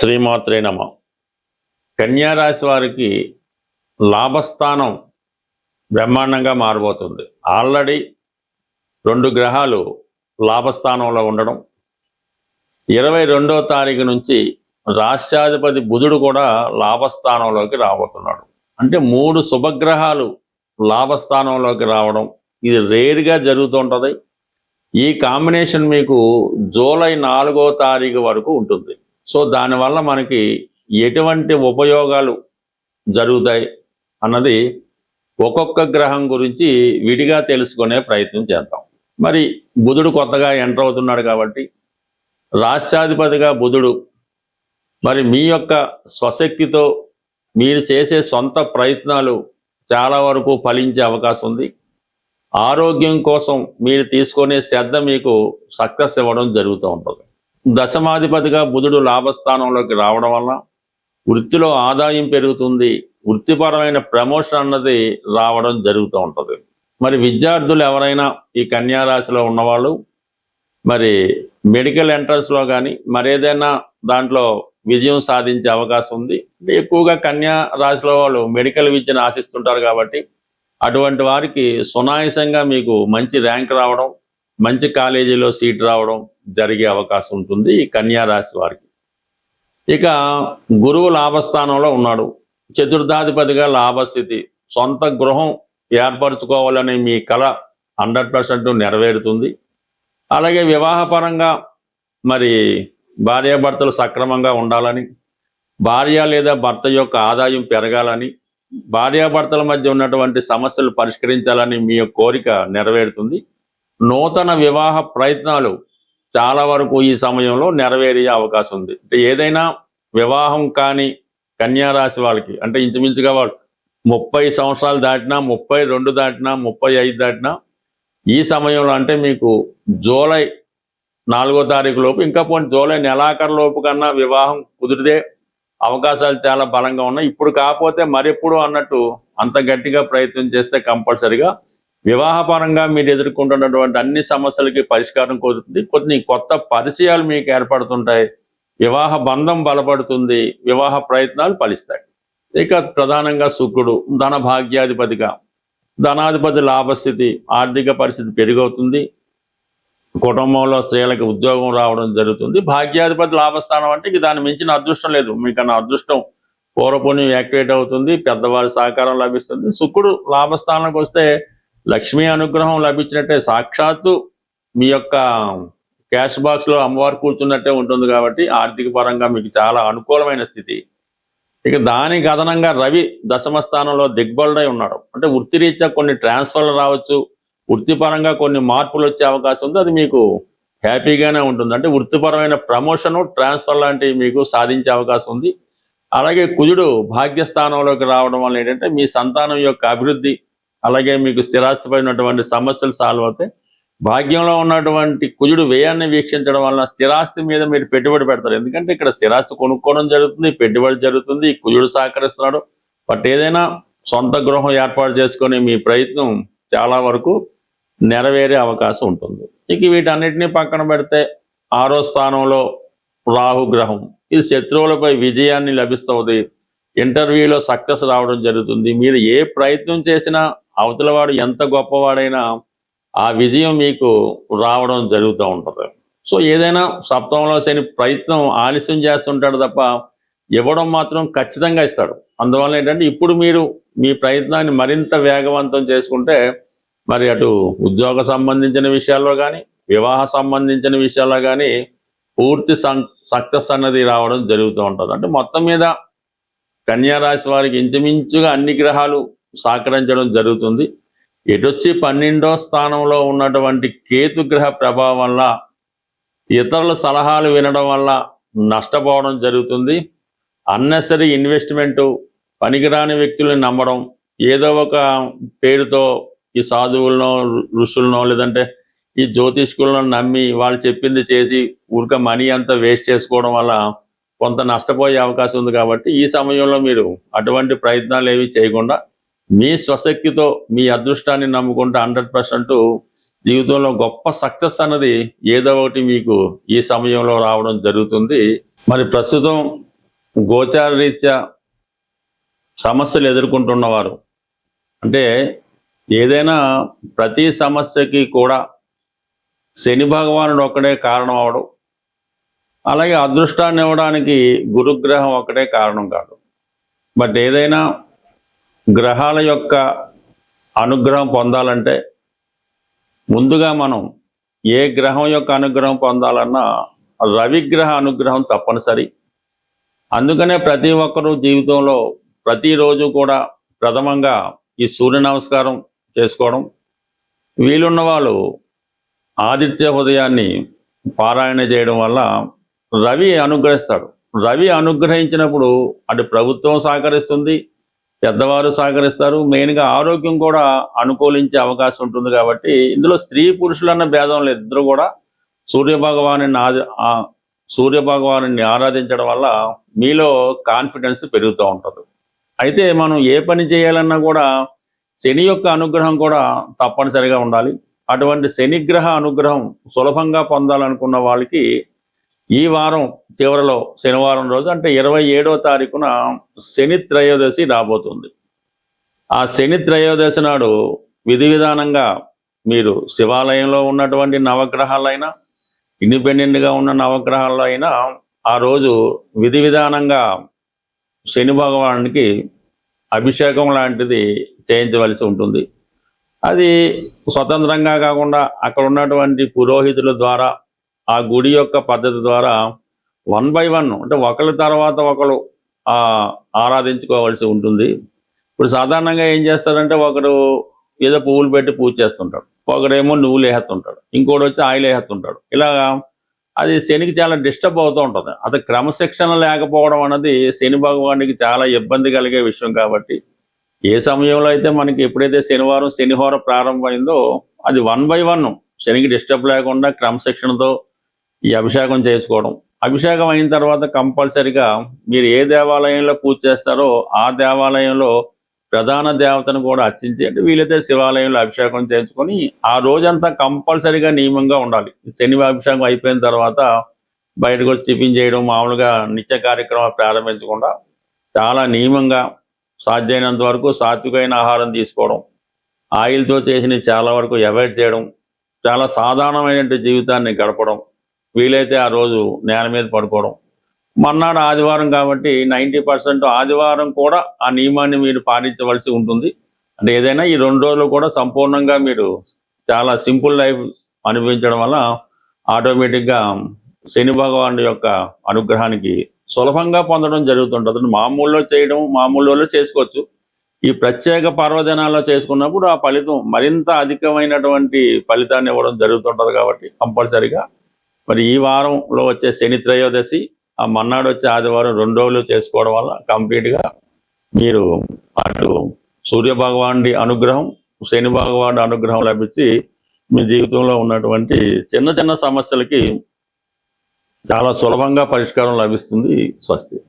శ్రీమాత్రే నమ. కన్యారాశి వారికి లాభస్థానం బ్రహ్మాండంగా మారబోతుంది. ఆల్రెడీ 2 గ్రహాలు లాభస్థానంలో ఉండడం, 22వ తారీఖు నుంచి రాష్ట్రాధిపతి బుధుడు కూడా లాభస్థానంలోకి రాబోతున్నాడు. అంటే 3 శుభగ్రహాలు లాభస్థానంలోకి రావడం ఇది రేర్గా జరుగుతుంటుంది. ఈ కాంబినేషన్ మీకు జూలై 4వ తారీఖు వరకు ఉంటుంది. సో దానివల్ల మనకి ఎటువంటి ఉపయోగాలు జరుగుతాయి అన్నది ఒక్కొక్క గ్రహం గురించి విడిగా తెలుసుకునే ప్రయత్నం చేద్దాం. మరి బుధుడు కొత్తగా ఎంటర్ అవుతున్నాడు కాబట్టి రాష్ట్రాధిపతిగా బుధుడు మరి మీ యొక్క స్వశక్తితో మీరు చేసే సొంత ప్రయత్నాలు చాలా వరకు ఫలించే అవకాశం ఉంది. ఆరోగ్యం కోసం మీరు తీసుకునే శ్రద్ధ మీకు సక్సెస్ ఇవ్వడం జరుగుతూ ఉంటుంది. దశమాధిపతిగా బుధుడు లాభస్థానంలోకి రావడం వల్ల వృత్తిలో ఆదాయం పెరుగుతుంది. వృత్తిపరమైన ప్రమోషన్ అన్నది రావడం జరుగుతూ ఉంటుంది. మరి విద్యార్థులు ఎవరైనా ఈ కన్యారాశిలో ఉన్నవాళ్ళు మరి మెడికల్ ఎంట్రన్స్లో కానీ మరేదైనా దాంట్లో విజయం సాధించే అవకాశం ఉంది. ఎక్కువగా కన్యా రాశిలో వాళ్ళు మెడికల్ విద్యను ఆశిస్తుంటారు కాబట్టి అటువంటి వారికి సునాయాసంగా మీకు మంచి ర్యాంక్ రావడం, మంచి కాలేజీలో సీట్ రావడం జరిగే అవకాశం ఉంటుంది ఈ కన్యా రాశి వారికి. ఇక గురువు లాభస్థానంలో ఉన్నాడు. చతుర్థాధిపతిగా లాభస్థితి. సొంత గృహం ఏర్పరచుకోవాలనే మీ కళ 100% నెరవేరుతుంది. అలాగే వివాహపరంగా మరి భార్యాభర్తలు సక్రమంగా ఉండాలని, భార్య లేదా భర్త యొక్క ఆదాయం పెరగాలని, భార్యాభర్తల మధ్య ఉన్నటువంటి సమస్యలు పరిష్కరించాలని మీ యొక్క కోరిక నెరవేరుతుంది. నూతన వివాహ ప్రయత్నాలు చాలా వరకు ఈ సమయంలో నెరవేరే అవకాశం ఉంది. అంటే ఏదైనా వివాహం కాని కన్యారాశి వాళ్ళకి అంటే ఇంచుమించుగా వాళ్ళు 30 సంవత్సరాలు దాటినా, 32 దాటినా, 35 దాటినా ఈ సమయంలో అంటే మీకు జూలై 4వ తారీఖు లోపు, ఇంకా పోనీ జూలై నెలాఖరు లోపు కన్నా వివాహం కుదిరితే అవకాశాలు చాలా బలంగా ఉన్నాయి. ఇప్పుడు కాకపోతే మరెప్పుడు అన్నట్టు అంత గట్టిగా ప్రయత్నం చేస్తే కంపల్సరిగా వివాహపరంగా మీరు ఎదుర్కొంటున్నటువంటి అన్ని సమస్యలకి పరిష్కారం కుదురుతుంది. కొన్ని కొత్త పరిచయాలు మీకు ఏర్పడుతుంటాయి. వివాహ బంధం బలపడుతుంది. వివాహ ప్రయత్నాలు ఫలిస్తాయి. ఇక ప్రధానంగా శుక్రుడు ధన భాగ్యాధిపతిగా, ధనాధిపతి లాభస్థితి, ఆర్థిక పరిస్థితి పెరిగవుతుంది. కుటుంబంలో స్త్రీలకు ఉద్యోగం రావడం జరుగుతుంది. భాగ్యాధిపతి లాభస్థానం అంటే ఇక దాన్ని మించిన అదృష్టం లేదు. మీకన్నా అదృష్టం పూర్వపుణ్యం యాక్టివేట్ అవుతుంది. పెద్దవారి సహకారం లభిస్తుంది. శుక్రుడు లాభస్థానానికి వస్తే లక్ష్మీ అనుగ్రహం లభించినట్టే, సాక్షాత్తు మీ యొక్క క్యాష్ బాక్స్లో అమ్మవారు కూర్చున్నట్టే ఉంటుంది. కాబట్టి ఆర్థిక పరంగా మీకు చాలా అనుకూలమైన స్థితి. ఇక దానికి అదనంగా రవి దశమ స్థానంలో దిగ్బలుడై ఉన్నాడు. అంటే వృత్తిరీత్యా కొన్ని ట్రాన్స్ఫర్లు రావచ్చు, వృత్తిపరంగా కొన్ని మార్పులు వచ్చే అవకాశం ఉంది. అది మీకు హ్యాపీగానే ఉంటుంది. అంటే వృత్తిపరమైన ప్రమోషను, ట్రాన్స్ఫర్ లాంటివి మీకు సాధించే అవకాశం ఉంది. అలాగే కుజుడు భాగ్యస్థానంలోకి రావడం వల్ల ఏంటంటే మీ సంతానం యొక్క అభివృద్ధి, అలాగే మీకు స్థిరాస్తిపైనటువంటి సమస్యలు సాల్వ్ అవుతాయి. భాగ్యంలో ఉన్నటువంటి కుజుడు వ్యయాన్ని వీక్షించడం వల్ల స్థిరాస్తి మీద మీరు పెట్టుబడి పెడతారు. ఎందుకంటే ఇక్కడ స్థిరాస్తి కొనుక్కోవడం జరుగుతుంది, పెట్టుబడి జరుగుతుంది, కుజుడు సహకరిస్తున్నాడు. బట్ ఏదైనా సొంత గృహం ఏర్పాటు చేసుకొని మీ ప్రయత్నం చాలా వరకు నెరవేరే అవకాశం ఉంటుంది. ఇక వీటన్నిటినీ పక్కన పెడితే 6వ స్థానంలో రాహుగ్రహం. ఇది శత్రువులపై విజయాన్ని లభిస్తుంది. ఇంటర్వ్యూలో సక్సెస్ రావడం జరుగుతుంది. మీరు ఏ ప్రయత్నం చేసినా అవతలవాడు ఎంత గొప్పవాడైనా ఆ విజయం మీకు రావడం జరుగుతూ ఉంటుంది. సో ఏదైనా సప్తమంలో శని ప్రయత్నం ఆలస్యం చేస్తుంటాడు తప్ప ఇవ్వడం మాత్రం ఖచ్చితంగా ఇస్తాడు. అందువల్ల ఏంటంటే ఇప్పుడు మీరు మీ ప్రయత్నాన్ని మరింత వేగవంతం చేసుకుంటే మరి అటు ఉద్యోగ సంబంధించిన విషయాల్లో కానీ, వివాహ సంబంధించిన విషయాల్లో కానీ పూర్తి సక్సెస్ అన్నది రావడం జరుగుతూ ఉంటుంది. అంటే మొత్తం మీద కన్యారాశి వారికి ఇంచుమించుగా అన్ని గ్రహాలు సహకరించడం జరుగుతుంది. ఎటొచ్చి 12వ స్థానంలో ఉన్నటువంటి కేతు గ్రహ ప్రభావం వల్ల ఇతరుల సలహాలు వినడం వల్ల నష్టపోవడం జరుగుతుంది. అన్నెసరీ ఇన్వెస్ట్మెంటు, పనికిరాని వ్యక్తుల్ని నమ్మడం, ఏదో ఒక పేరుతో ఈ సాధువులనో ఋషులనో లేదంటే ఈ జ్యోతిష్కులను నమ్మి వాళ్ళు చెప్పింది చేసి ఊరిక మనీ అంతా వేస్ట్ చేసుకోవడం వల్ల కొంత నష్టపోయే అవకాశం ఉంది. కాబట్టి ఈ సమయంలో మీరు అటువంటి ప్రయత్నాలు ఏవి చేయకుండా మీ స్వశక్తితో మీ అదృష్టాన్ని నమ్ముకుంటే 100% జీవితంలో గొప్ప సక్సెస్ అన్నది ఏదో ఒకటి మీకు ఈ సమయంలో రావడం జరుగుతుంది. మరి ప్రస్తుతం గోచార రీత్యా సమస్యలు ఎదుర్కొంటున్నవారు, అంటే ఏదైనా ప్రతి సమస్యకి కూడా శని భగవానుడు ఒక్కడే కారణం అవడం, అలాగే అదృష్టాన్ని ఇవ్వడానికి గురుగ్రహం ఒక్కటే కారణం కాదు. బట్ ఏదైనా గ్రహాల యొక్క అనుగ్రహం పొందాలంటే ముందుగా మనం ఏ గ్రహం యొక్క అనుగ్రహం పొందాలన్నా రవిగ్రహ అనుగ్రహం తప్పనిసరి. అందుకనే ప్రతి ఒక్కరూ జీవితంలో ప్రతిరోజు కూడా ప్రథమంగా ఈ సూర్య నమస్కారం చేసుకోవడం, వీలున్న వాళ్ళు ఆదిత్య హృదయాన్ని పారాయణ చేయడం వల్ల రవి అనుగ్రహిస్తాడు. రవి అనుగ్రహించినప్పుడు అటు ప్రభుత్వం సహకరిస్తుంది, పెద్దవారు సహకరిస్తారు, మెయిన్గా ఆరోగ్యం కూడా అనుకూలించే అవకాశం ఉంటుంది. కాబట్టి ఇందులో స్త్రీ పురుషులన్న భేదం లేదు, ఇద్దరు కూడా సూర్య భగవాను ఆరాధించడం వల్ల మీలో కాన్ఫిడెన్స్ పెరుగుతూ ఉంటుంది. అయితే మనం ఏ పని చేయాలన్నా కూడా శని యొక్క అనుగ్రహం కూడా తప్పనిసరిగా ఉండాలి. అటువంటి శనిగ్రహ అనుగ్రహం సులభంగా పొందాలనుకున్న వాళ్ళకి ఈ వారం చివరిలో శనివారం రోజు అంటే 27వ తారీఖున శని త్రయోదశి రాబోతుంది. ఆ శని త్రయోదశి నాడు విధి విధానంగా మీరు శివాలయంలో ఉన్నటువంటి నవగ్రహాలైనా, ఇండిపెండెంట్గా ఉన్న నవగ్రహాల్లో అయినా ఆ రోజు విధి విధానంగా శని భగవానునికి అభిషేకం లాంటిది చేయించవలసి ఉంటుంది. అది స్వతంత్రంగా కాకుండా అక్కడ ఉన్నటువంటి పురోహితుల ద్వారా, ఆ గుడి యొక్క పద్ధతి ద్వారా 1 by 1 అంటే ఒకరి తర్వాత ఒకరు ఆరాధించుకోవాల్సి ఉంటుంది. ఇప్పుడు సాధారణంగా ఏం చేస్తారంటే ఒకరు ఏదో పువ్వులు పెట్టి పూజ చేస్తుంటాడు, ఒకరేమో నువ్వులు వేస్తుంటాడు, ఇంకోటి వచ్చి ఆయిల్ వేస్తుంటాడు. ఇలాగా అది శనికి చాలా డిస్టర్బ్ అవుతూ ఉంటుంది. అది క్రమశిక్షణ లేకపోవడం అన్నది శని భగవానికి చాలా ఇబ్బంది కలిగే విషయం. కాబట్టి ఏ సమయంలో అయితే మనకి ఎప్పుడైతే శనివారం శనిహోర ప్రారంభమైందో అది 1 by 1 శనికి డిస్టర్బ్ లేకుండా క్రమశిక్షణతో ఈ అభిషేకం చేసుకోవడం. అభిషేకం అయిన తర్వాత కంపల్సరిగా మీరు ఏ దేవాలయంలో పూజ చేస్తారో ఆ దేవాలయంలో ప్రధాన దేవతను కూడా అర్చించి, అంటే వీలైతే శివాలయంలో అభిషేకం చేయించుకొని ఆ రోజంతా కంపల్సరిగా నియమంగా ఉండాలి. శని అభిషేకం అయిపోయిన తర్వాత బయటకు వచ్చి టిఫిన్ చేయడం, మామూలుగా నిత్య కార్యక్రమాలు ప్రారంభించకుండా చాలా నియమంగా సాధ్యమైనంత వరకు సాత్వికమైన ఆహారం తీసుకోవడం, ఆయిల్తో చేసిన చాలా వరకు అవాయిడ్ చేయడం, చాలా సాధారణమైన జీవితాన్ని గడపడం, వీలైతే ఆ రోజు నేల మీద పడుకోవడం. మర్నాడు ఆదివారం కాబట్టి 90% ఆదివారం కూడా ఆ నియమాన్ని మీరు పాటించవలసి ఉంటుంది. అంటే ఏదైనా ఈ 2 రోజులు కూడా సంపూర్ణంగా మీరు చాలా సింపుల్ లైఫ్ అనుభవించడం వల్ల ఆటోమేటిక్గా శని భగవానుడి యొక్క అనుగ్రహానికి సులభంగా పొందడం జరుగుతుంటుంది. మామూలులో చేసుకోవచ్చు. ఈ ప్రత్యేక పర్వదినాల్లో చేసుకున్నప్పుడు ఆ ఫలితం మరింత అధికమైనటువంటి ఫలితాన్ని ఇవ్వడం జరుగుతుంటుంది. కాబట్టి కంపల్సరిగా మరి ఈ వారంలో వచ్చే శని త్రయోదశి, ఆ మన్నాడు వచ్చే ఆదివారం 2 రోజులు చేసుకోవడం వల్ల కంప్లీట్గా మీరు అటు సూర్య భగవానుడి అనుగ్రహం, శని భగవానుడి అనుగ్రహం లభించి మీ జీవితంలో ఉన్నటువంటి చిన్న చిన్న సమస్యలకి చాలా సులభంగా పరిష్కారం లభిస్తుంది. స్వస్తి.